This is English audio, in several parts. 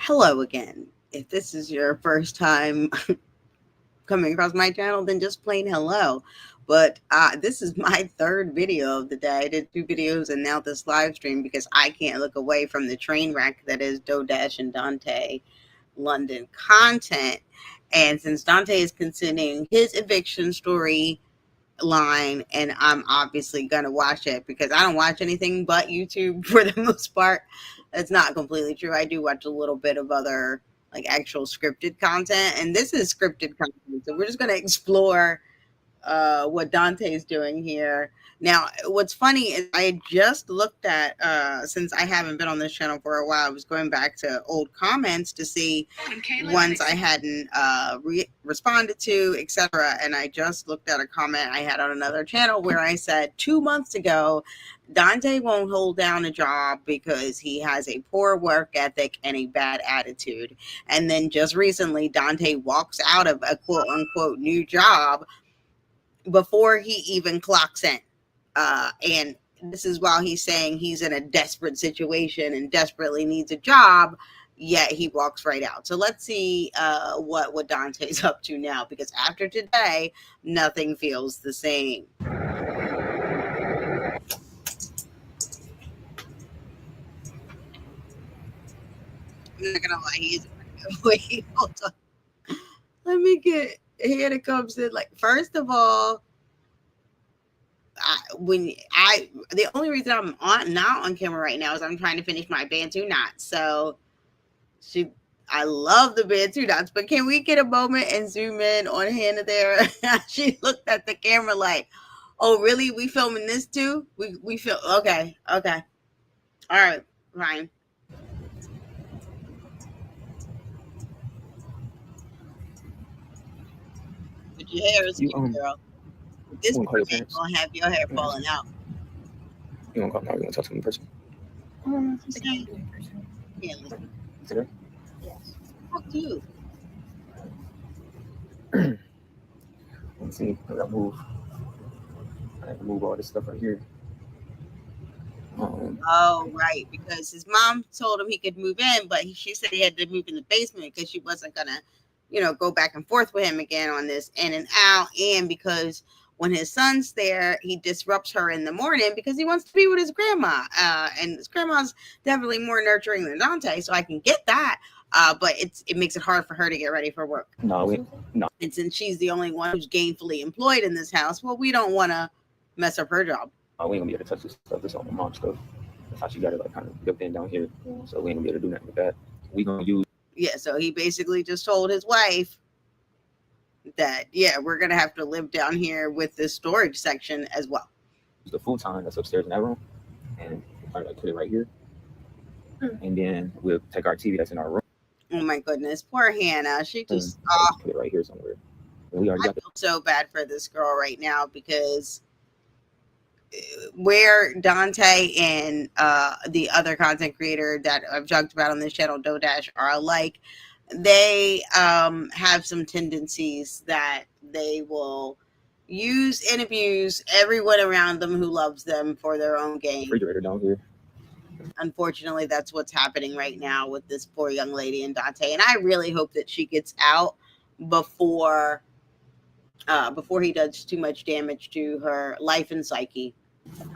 Hello again. If this is your first time coming across my channel, then just plain hello. But this is my third video of the day. I did two videos and now this live stream because I can't look away from the train wreck that is Dodash and Dontay London content. And since Dontay is continuing his eviction story line, and I'm obviously gonna watch it because I don't watch anything but YouTube for the most part. That's not completely true. I do watch a little bit of other like actual scripted content, and this is scripted content. So we're just gonna explore what Dante's doing here. Now, what's funny is I just looked at, since I haven't been on this channel for a while, I was going back to old comments to see ones I hadn't responded to, etc. And I just looked at a comment I had on another channel where I said 2 months ago, Dontay won't hold down a job because he has a poor work ethic and a bad attitude. And then just recently, Dontay walks out of a quote unquote new job before he even clocks in. And this is while he's saying he's in a desperate situation and desperately needs a job, yet he walks right out. So let's see what Dontay's up to now, because after today, nothing feels the same. I'm not gonna lie, he's wait, hold on. Let me get here it comes in. Like, first of all, the only reason I'm not on camera right now is I'm trying to finish my Bantu knots. So I love the Bantu knots, but can we get a moment and zoom in on Hannah there? She looked at the camera like, "Oh, really? We filming this too? We feel okay, all right, fine." But your hair is cute, girl. This poor man gonna have your hair falling out. You want to call now? You want to talk to me in person? Okay. Yeah, listen. Today? Yes. Fuck you. Let's see. I gotta move. I have to move all this stuff right here. Oh, right. Because his mom told him he could move in, but she said he had to move in the basement because she wasn't gonna, go back and forth with him again on this in and out. And because when his son's there, he disrupts her in the morning because he wants to be with his grandma. And his grandma's definitely more nurturing than Dontay, so I can get that. But it makes it hard for her to get ready for work. No. And since she's the only one who's gainfully employed in this house, well, we don't want to mess up her job. We ain't gonna be able to touch this stuff. This is all my mom's stuff. That's how she got it like kind of built in down here. So we ain't gonna be able to do nothing with that. We gonna use. Yeah, so he basically just told his wife that, yeah, we're going to have to live down here with this storage section as well. The futon that's upstairs in that room, and we'll probably like put it right here. And then we'll take our TV that's in our room. Oh my goodness, poor Hannah. She just put it right here somewhere. And I feel so bad for this girl right now because where Dontay and the other content creator that I've talked about on this channel, Dodash, are alike, they have some tendencies that they will use and abuse everyone around them who loves them for their own gain. Refrigerator down here. Unfortunately, that's what's happening right now with this poor young lady and Dontay, and I really hope that she gets out before he does too much damage to her life and psyche.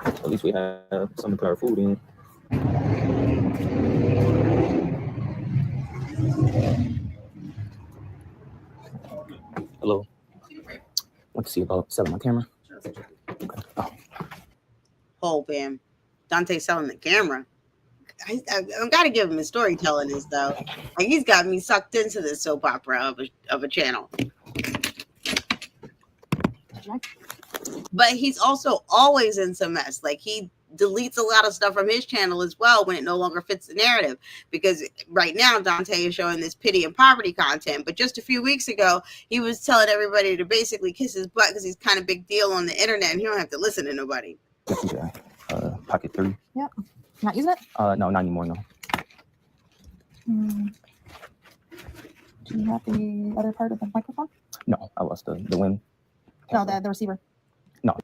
At least we have something to put our food in. Hello. Want to see about selling my camera? Okay. Oh, bam. Dontay selling the camera. I've got to give him his storytelling is though. Like, he's got me sucked into this soap opera of a channel. But he's also always in some mess. Like, he deletes a lot of stuff from his channel as well when it no longer fits the narrative. Because right now, Dontay is showing this pity and poverty content. But just a few weeks ago, he was telling everybody to basically kiss his butt because he's kind of big deal on the internet and he don't have to listen to nobody. Okay. Pocket 3. Yep. Not using it? No, not anymore, no. Do you have the other part of the microphone? No, I lost the wind. No, the receiver. No.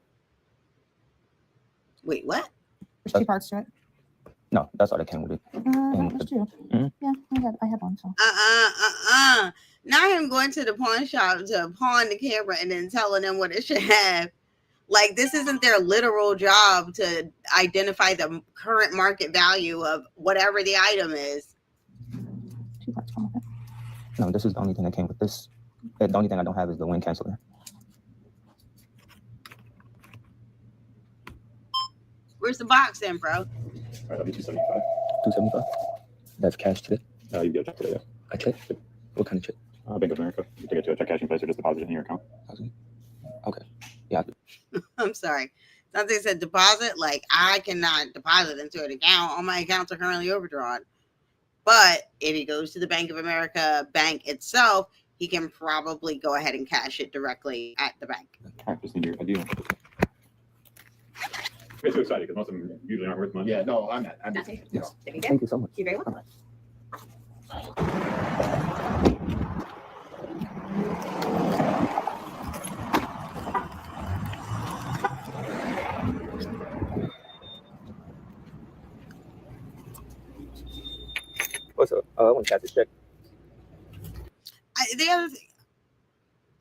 Wait, what? There's two parts to it. No, that's all that came with it. That's true. Yeah, I had one. So. Not him going to the pawn shop to pawn the camera and then telling them what it should have. Like, this isn't their literal job to identify the current market value of whatever the item is. No, this is the only thing that came with this. The only thing I don't have is the wind canceller. Where's the box then, bro? All right, that'll be 275. 275. That's cash today. You get a check today, yeah. A check? What kind of check? Bank of America. You take it to a check cashing place or just deposit it in your account. Okay. Yeah. I'm sorry. Dontay said deposit. Like, I cannot deposit into an account. All my accounts are currently overdrawn. But if he goes to the Bank of America bank itself, he can probably go ahead and cash it directly at the bank. All right, just need your ID. I'm so excited because most of them usually aren't worth much. Yeah, no, I'm not. Yes. Thank you so much. You're very welcome. What's up? I want to cash this check. The other thing,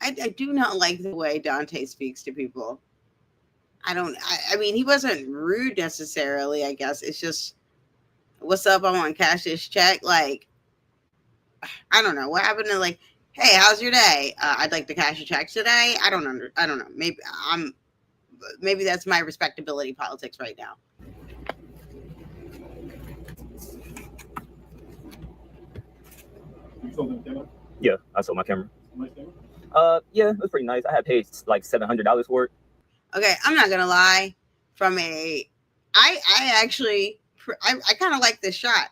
I do not like the way Dontay speaks to people. I mean, he wasn't rude necessarily, I guess. It's just, what's up? I want to cash this check. Like, I don't know. What happened to, like, hey, how's your day? I'd like to cash a check today. I don't know. Maybe that's my respectability politics right now. You sold them demo? Yeah, I sold my camera. Nice demo? Yeah, it was pretty nice. I had paid like $700 for it. Okay, I'm not gonna lie. I kind of like this shot.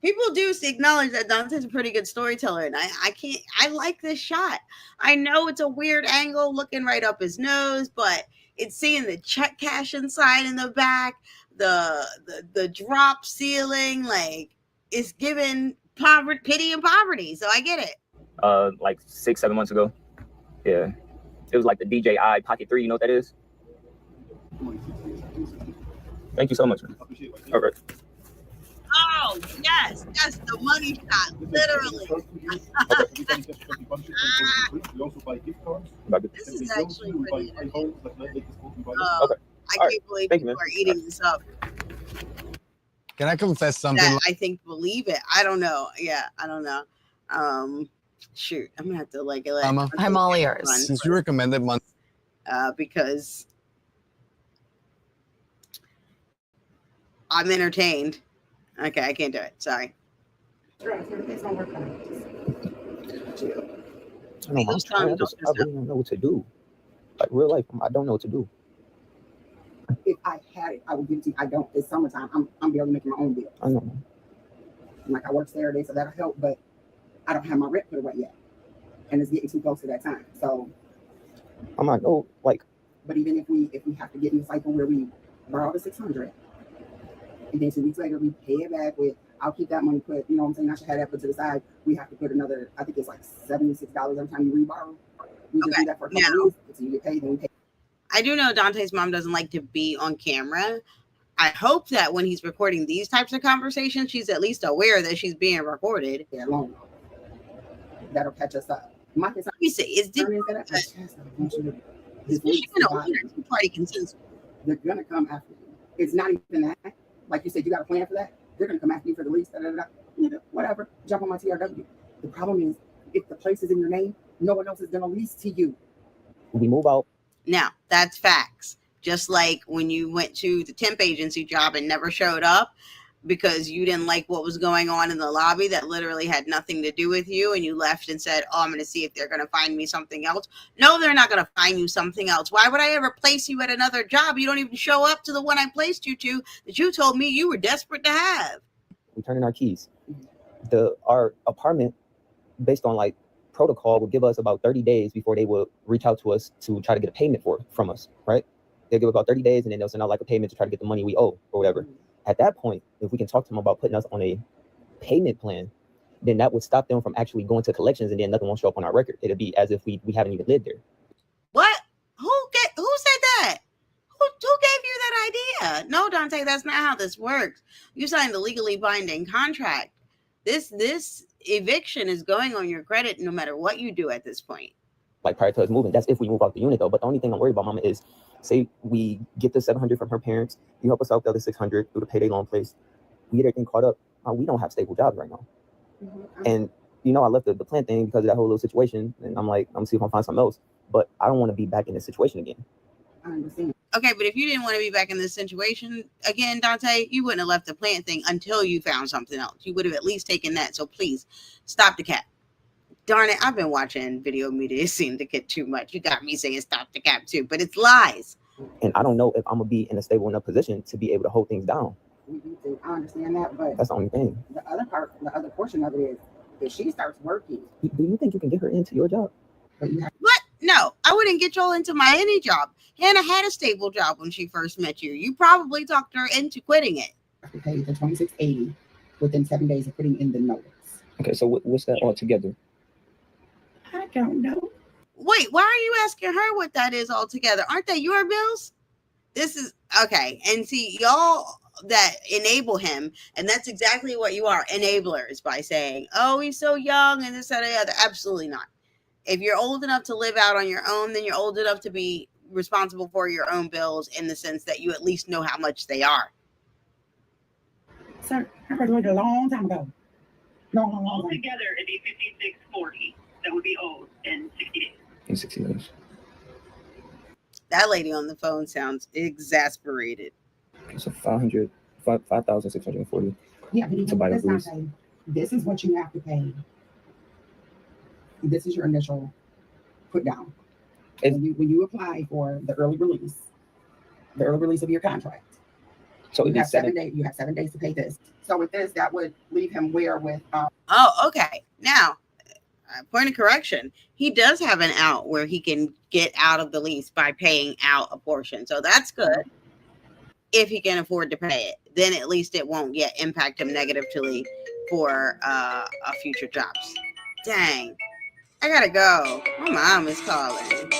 People do acknowledge that Dontay's a pretty good storyteller, and I like this shot. I know it's a weird angle looking right up his nose, but it's seeing the check cash inside in the back, the drop ceiling, like it's giving pity and poverty. So I get it. Like 6-7 months ago. Yeah. It was like the DJI Pocket 3, you know what that is? Thank you so much, man. All right. Oh, yes, that's the money shot, literally. This is actually pretty entertaining. Okay. I can't believe people are eating this up. Can I confess something? I think believe it. I don't know. Yeah, I don't know. Shoot, I'm gonna have to like it. I'm all ears. Since you recommended one, because I'm entertained. Okay, I can't do it. Sorry. I really don't know what to do. Like real life, I don't know what to do. If I had it, I would give it to you. I don't. It's summertime. I'm barely making my own bill. I know. Like, I work Saturday, so that'll help, but I don't have my rent put away yet. And it's getting too close to that time. So I'm not no like. But even if we have to get in the cycle where we borrow the $600, and then 2 weeks later we pay it back with, I'll keep that money put, you know what I'm saying? I should have that put to the side. We have to put another, I think it's like $76 every time you reborrow. We just do that for a couple of weeks until you get paid, then we pay. I do know Dontay's mom doesn't like to be on camera. I hope that when he's recording these types of conversations, she's at least aware that she's being recorded. Yeah, long. That'll catch us up. My concern Let me see. Is she gonna win a two-party consensus? They're gonna come after you. It's not even that. Like you said, you got a plan for that. They're gonna come after you for the lease. Whatever. Jump on my TRW. The problem is, if the place is in your name, no one else is gonna lease to you. We move out. Now, that's facts. Just like when you went to the temp agency job and never showed up because you didn't like what was going on in the lobby that literally had nothing to do with you, and you left and said, oh, I'm going to see if they're going to find me something else. No, they're not going to find you something else. Why would I ever place you at another job? You don't even show up to the one I placed you to that you told me you were desperate to have. We turn in our keys. Our apartment, based on like protocol, would give us about 30 days before they would reach out to us to try to get a payment from us, right? They'll give about 30 days and then they'll send out like a payment to try to get the money we owe or whatever. At that point, if we can talk to them about putting us on a payment plan, then that would stop them from actually going to collections, and then nothing won't show up on our record. It'll be as if we haven't even lived there. What? Who said that? Who gave you that idea? No, Dontay, that's not how this works. You signed a legally binding contract. This eviction is going on your credit no matter what you do at this point. Like prior to us moving. That's if we move out the unit though. But the only thing I'm worried about, Mama, is say we get the 700 from her parents, you help us out the other 600 through the payday loan place. We get everything caught up. We don't have stable jobs right now. And you know, I left the plant thing because of that whole little situation. And I'm like, I'm gonna see if I can find something else. But I don't want to be back in this situation again. I understand. Okay, but if you didn't want to be back in this situation again, Dontay, you wouldn't have left the plant thing until you found something else. You would have at least taken that. So please stop the cap. Darn it, I've been watching video media seem to get too much. You got me saying stop the cap too, but it's lies. And I don't know if I'm gonna be in a stable enough position to be able to hold things down. I understand that, but That's the only thing. the other portion of it is if she starts working. Do you think you can get her into your job? But you have What? No, I wouldn't get y'all into my any job. Hannah had a stable job when she first met you. You probably talked her into quitting it. to pay the $26.80 within 7 days of putting in the notice. Okay, so what's that all together? I don't know. Wait, why are you asking her what that is altogether? Aren't they your bills? This is okay. And see, y'all that enable him, and that's exactly what you are, enablers, by saying, oh, he's so young and this, that, and the other. Absolutely not. If you're old enough to live out on your own, then you're old enough to be responsible for your own bills in the sense that you at least know how much they are. Sir, I graduated a long time ago. Long time. Altogether, it'd be $56.40 that would be owed in 60 days. In 60 days. That lady on the phone sounds exasperated. So 5,640. Yeah, but To buy the lease. this is what you have to pay. This is your initial put down. When you apply for the early release of your contract. So You have 7 days. You have 7 days to pay this. So with this, that would leave him where with. Oh, okay. Now, point of correction. He does have an out where he can get out of the lease by paying out a portion. So that's good. If he can afford to pay it, then at least it won't yet impact him negatively for future jobs. Dang. I gotta go. My mom is calling.